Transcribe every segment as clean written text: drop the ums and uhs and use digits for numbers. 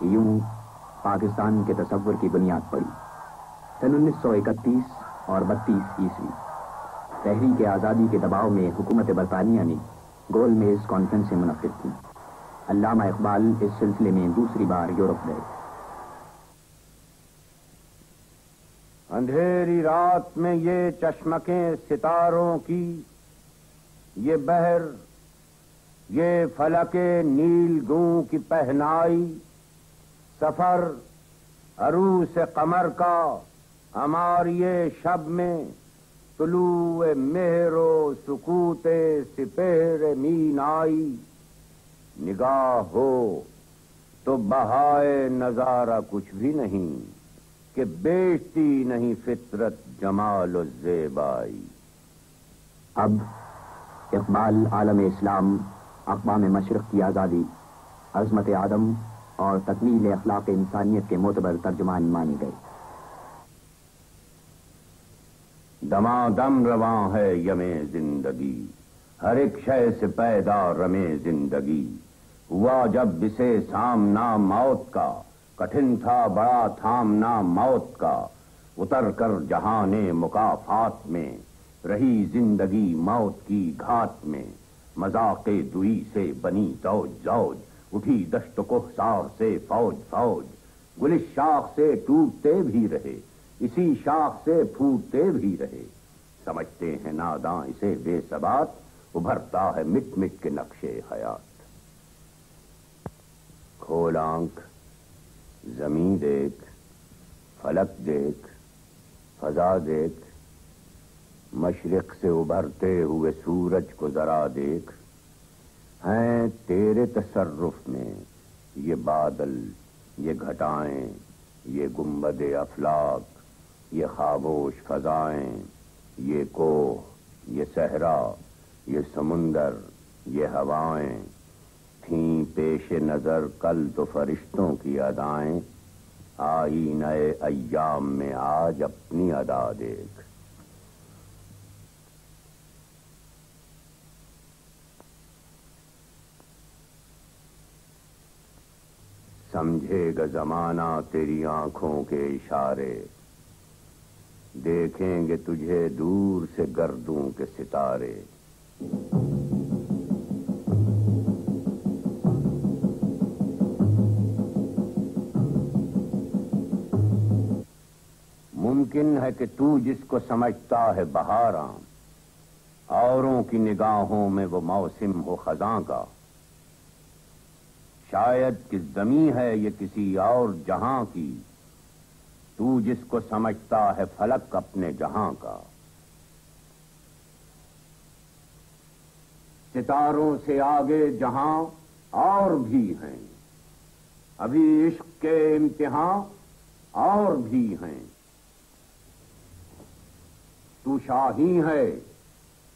یوں پاکستان کے تصور کی بنیاد پڑی۔ سن 1931 اور 32 عیسوی تحریک آزادی کے دباؤ میں حکومت برطانیہ نے گول میز کانفرنسیں منعقد کی۔ علامہ اقبال اس سلسلے میں دوسری بار یورپ گئے۔ اندھیری رات میں یہ چشمکیں ستاروں کی، یہ بحر، یہ فلک نیل گوں کی پہنائی، سفر عروس قمر کا ہماری شب میں، طلوع مہر و سکوت سپہر مینائی، نگاہ ہو تو بہائے نظارہ کچھ بھی نہیں کہ بیچتی نہیں فطرت جمال و زیبائی۔ اب اقبال عالم اسلام، اقوام مشرق کی آزادی، عظمت آدم اور تکمیل اخلاق انسانیت کے معتبر ترجمان مانے گئے۔ دمادم رواں ہے یم زندگی، ہر ایک شے سے پیدا رمے زندگی، ہوا جب بسے سامنا موت کا، کٹھن تھا بڑا تھامنا موت کا، اتر کر جہان مکافات میں، رہی زندگی موت کی گھات میں، مذاق دوئی سے بنی زوج زوج، اٹھی دشت و کوہسار سے فوج فوج، گل اس شاخ سے ٹوٹتے بھی رہے، اسی شاخ سے پھوٹتے بھی رہے، سمجھتے ہیں ناداں اسے بے ثبات، ابھرتا ہے مٹ مٹ کے نقشے حیات۔ کھول آنکھ، زمین دیکھ، فلک دیکھ، فضا دیکھ، مشرق سے ابھرتے ہوئے سورج کو ذرا دیکھ، ہیں تیرے تصرف میں یہ بادل، یہ گھٹائیں، یہ گنبد افلاک، یہ خاموش فضائیں، یہ کوہ، یہ صحرا، یہ سمندر، یہ ہوائیں، تھیں پیش نظر کل تو فرشتوں کی ادائیں، آئی نئے ایام میں آج اپنی ادا دیکھ۔ سمجھے گا زمانہ تیری آنکھوں کے اشارے، دیکھیں گے تجھے دور سے گردوں کے ستارے۔ ممکن ہے کہ تو جس کو سمجھتا ہے بہاراں، اوروں کی نگاہوں میں وہ موسم ہو خزاں کا، شاید کہ زمیں ہے یہ کسی اور جہاں کی، تو جس کو سمجھتا ہے فلک اپنے جہاں کا۔ ستاروں سے آگے جہاں اور بھی ہیں، ابھی عشق کے امتحان اور بھی ہیں، تو شاہی ہے،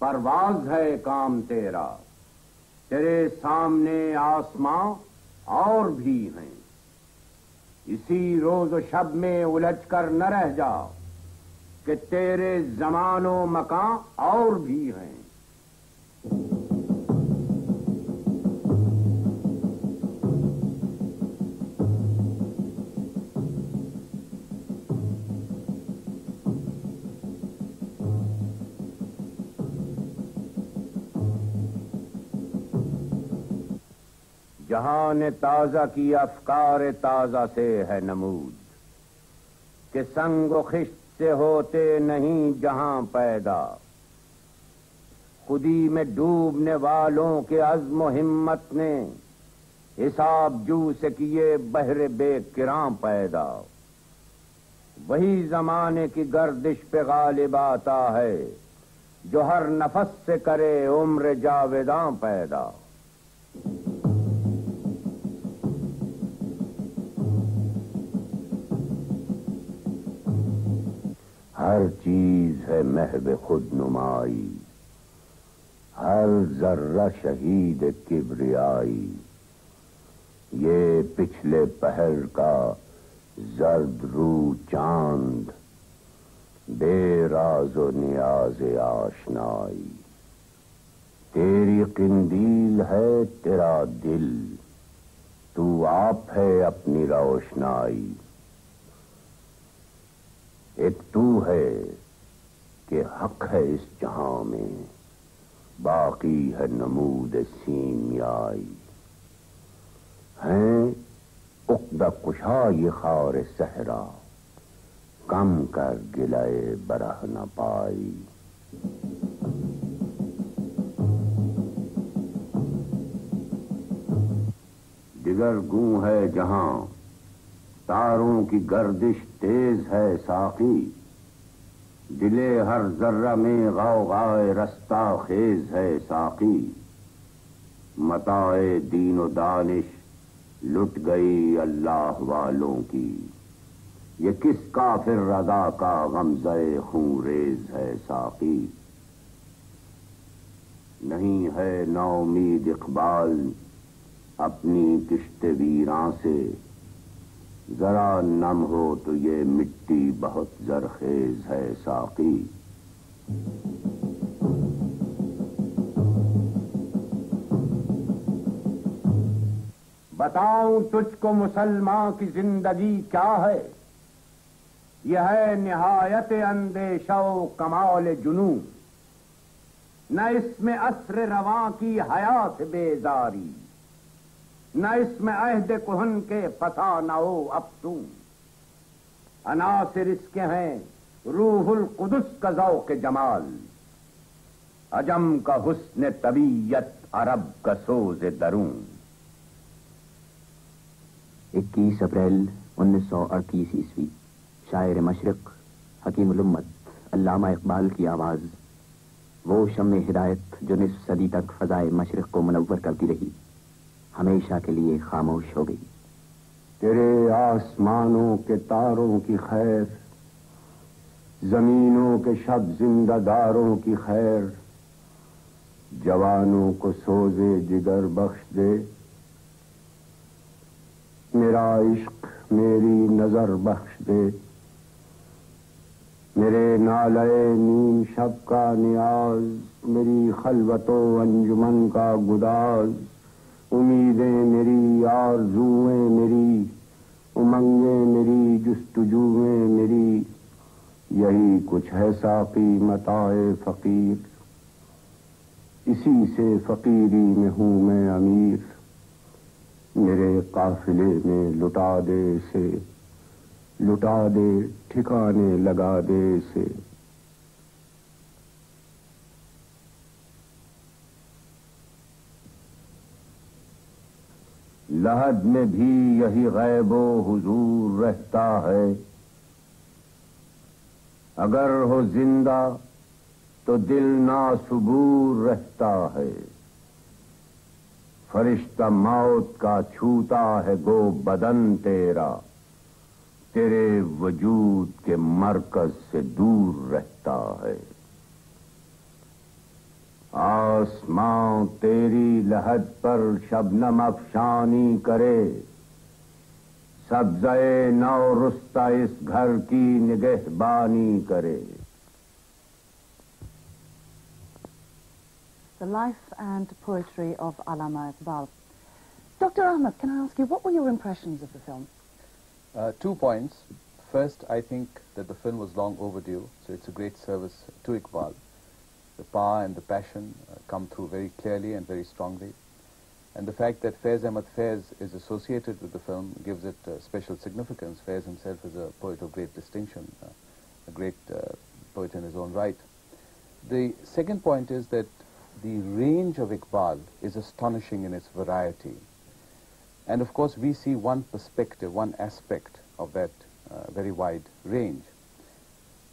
پرواز ہے کام تیرا، تیرے سامنے آسماں اور بھی ہیں، اسی روز و شب میں الجھ کر نہ رہ جا کہ تیرے زمان و مکان اور بھی ہیں۔ جہان تازہ کی افکار تازہ سے ہے نمود، کہ سنگ و خشت سے ہوتے نہیں جہاں پیدا، خودی میں ڈوبنے والوں کے عزم و ہمت نے، حساب جو سے کیے بحر بے کراں پیدا، وہی زمانے کی گردش پہ غالب آتا ہے، جو ہر نفس سے کرے عمر جاویداں پیدا۔ ہر چیز ہے محو خود نمائی، ہر ذرہ شہید کبریائی، یہ پچھلے پہر کا زرد رو چاند، بے راز و نیاز آشنائی، تیری قندیل ہے تیرا دل، تو آپ ہے اپنی روشنائی، ایک تو ہے کہ حق ہے اس جہاں میں، باقی ہے نمود سیمیائی، ہیں عقدہ کشا یہ خار صحرا، کم کر گلائے برہ نہ پائی۔ دیگر گوں ہے جہاں تاروں کی گردش تیز ہے ساقی، دلے ہر ذرہ میں غوغائے رستہ خیز ہے ساقی، متاع دین و دانش لٹ گئی اللہ والوں کی، یہ کس کافر رضا کا غمزہ خون ریز ہے ساقی۔ نہیں ہے نا امید اقبال اپنی کشت ویراں سے، ذرا نم ہو تو یہ مٹی بہت زرخیز ہے ساقی۔ بتاؤں تجھ کو مسلمان کی زندگی کیا ہے، یہ ہے نہایت اندیشہ و کمال جنون، نہ اس میں عصر رواں کی حیات بیداری، نہ اس میں عہد کہن کے فتح نہ ہو افسون، عناصر اس کے ہیں روح القدس کا ذوق جمال، عجم کا حسن طبیعت عرب کا سوز درون۔ 21 اپریل 1938 عیسوی، شاعر مشرق حکیم الامت علامہ اقبال کی آواز، وہ شمع ہدایت جو نصف صدی تک فضائے مشرق کو منور کرتی رہی، ہمیشہ کے لیے خاموش ہو گئی۔ تیرے آسمانوں کے تاروں کی خیر، زمینوں کے شب زندہ داروں کی خیر، جوانوں کو سوزے جگر بخش دے، میرا عشق میری نظر بخش دے، میرے نالے نیم شب کا نیاز، میری خلوت و انجمن کا گداز، امیدیں میری آرزوئیں میری، امنگیں میری جستجوئیں میری، یہی کچھ ہے ساقی متاع فقیر، اسی سے فقیری میں ہوں میں امیر، میرے قافلے میں لٹا دے اسے، لٹا دے ٹھکانے لگا دے اسے۔ لحد میں بھی یہی غیب و حضور رہتا ہے، اگر ہو زندہ تو دل ناصبور رہتا ہے، فرشتہ موت کا چھوتا ہے گو بدن تیرا، تیرے وجود کے مرکز سے دور رہتا ہے، آسمان تیری لحد پر شبنم افشانی کرے، سبزے نو رستہ اس گھر کی نگہبانی کرے۔ The life and poetry of Allama Iqbal. Dr. Ahmed, can I ask you, what were your impressions of the film? 2 points. First, I think that the film was long overdue, so it's a great service to Iqbal. The power and the passion come through very clearly and very strongly. And the fact that Faiz Ahmad Faiz is associated with the film gives it special significance. Faiz himself is a poet of great distinction, a great poet in his own right. The second point is that the range of Iqbal is astonishing in its variety. And of course we see one perspective, one aspect of that very wide range.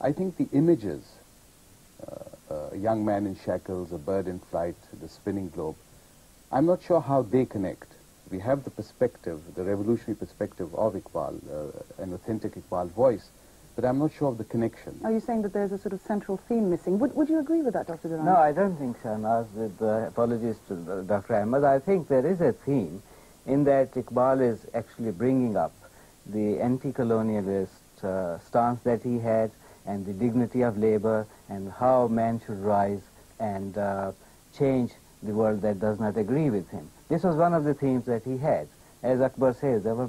I think the images, a young man in shackles, a bird in flight, the spinning globe, I'm not sure how they connect. We have the perspective, the revolutionary perspective of Iqbal, an authentic Iqbal voice, but I'm not sure of the connection. Are you saying that there's a sort of central theme missing? Would you agree with that, Dr. Durrani? No, I don't think so, Naz. With apologies to Dr. Ahmed, I think there is a theme in that Iqbal is actually bringing up the anti-colonialist stance that he had, and the dignity of labor, and how man should rise and change the world that does not agree with him. This was one of the themes that he had. as Akbar says, our